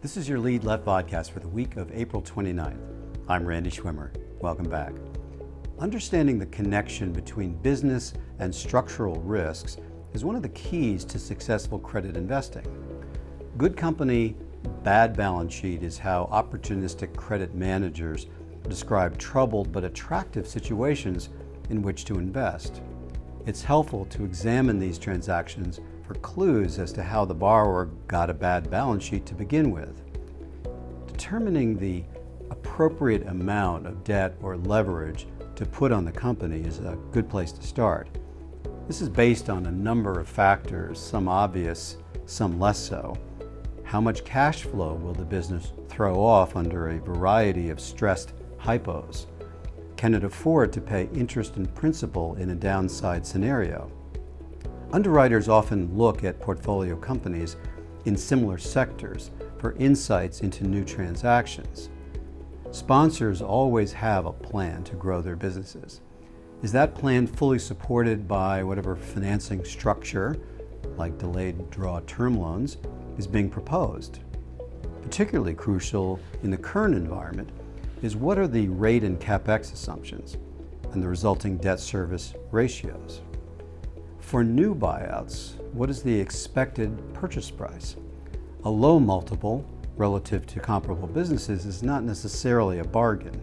This is your Lead Left podcast for the week of April 29th. I'm Randy Schwimmer. Welcome back. Understanding the connection between business and structural risks is one of the keys to successful credit investing. Good company, bad balance sheet is how opportunistic credit managers describe troubled but attractive situations in which to invest. It's helpful to examine these transactions for clues as to how the borrower got a bad balance sheet to begin with. Determining the appropriate amount of debt or leverage to put on the company is a good place to start. This is based on a number of factors, some obvious, some less so. How much cash flow will the business throw off under a variety of stressed hypos? Can it afford to pay interest and principal in a downside scenario? Underwriters often look at portfolio companies in similar sectors for insights into new transactions. Sponsors always have a plan to grow their businesses. Is that plan fully supported by whatever financing structure, like delayed draw term loans, is being proposed? Particularly crucial in the current environment is what are the rate and capex assumptions and the resulting debt service ratios. For new buyouts, what is the expected purchase price? A low multiple relative to comparable businesses is not necessarily a bargain.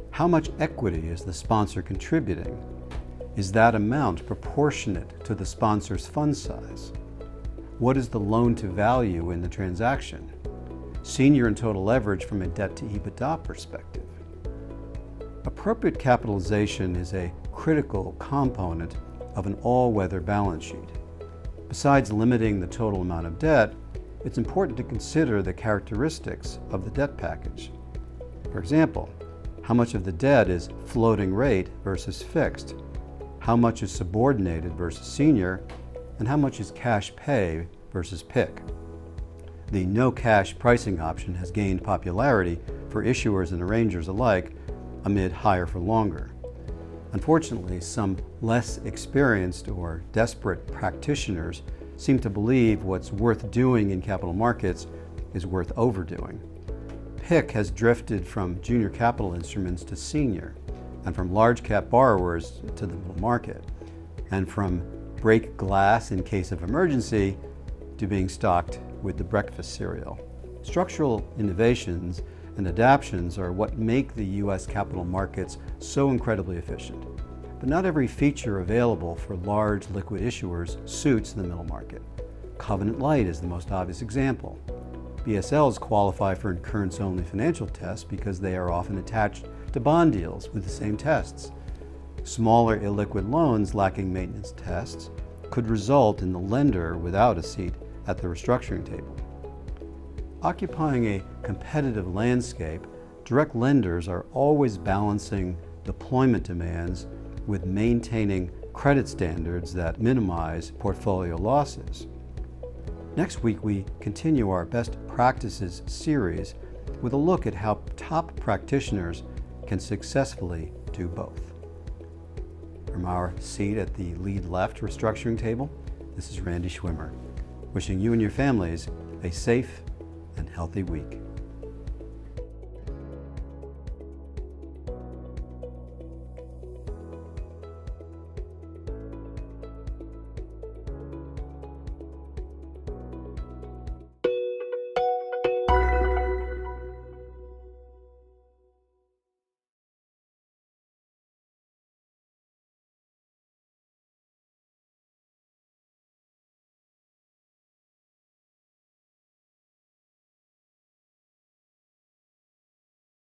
How much equity is the sponsor contributing? Is that amount proportionate to the sponsor's fund size? What is the loan to value in the transaction? Senior and total leverage from a debt to EBITDA perspective. Appropriate capitalization is a critical component of an all-weather balance sheet. Besides limiting the total amount of debt, it's important to consider the characteristics of the debt package. For example, how much of the debt is floating rate versus fixed? How much is subordinated versus senior? And how much is cash pay versus PIK? The no cash pricing option has gained popularity for issuers and arrangers alike amid higher for longer. Unfortunately, some less experienced or desperate practitioners seem to believe what's worth doing in capital markets is worth overdoing. PIK has drifted from junior capital instruments to senior, and from large cap borrowers to the middle market, and from break glass in case of emergency to being stocked with the breakfast cereal. Structural innovations and adaptations are what make the U.S. capital markets so incredibly efficient. But not every feature available for large liquid issuers suits the middle market. Covenant light is the most obvious example. BSLs qualify for incurrence-only financial tests because they are often attached to bond deals with the same tests. Smaller illiquid loans lacking maintenance tests could result in the lender without a seat at the restructuring table. Occupying a competitive landscape, direct lenders are always balancing deployment demands with maintaining credit standards that minimize portfolio losses. Next week, we continue our Best Practices series with a look at how top practitioners can successfully do both. From our seat at the Lead Left restructuring table, this is Randy Schwimmer, wishing you and your families a safe and healthy week.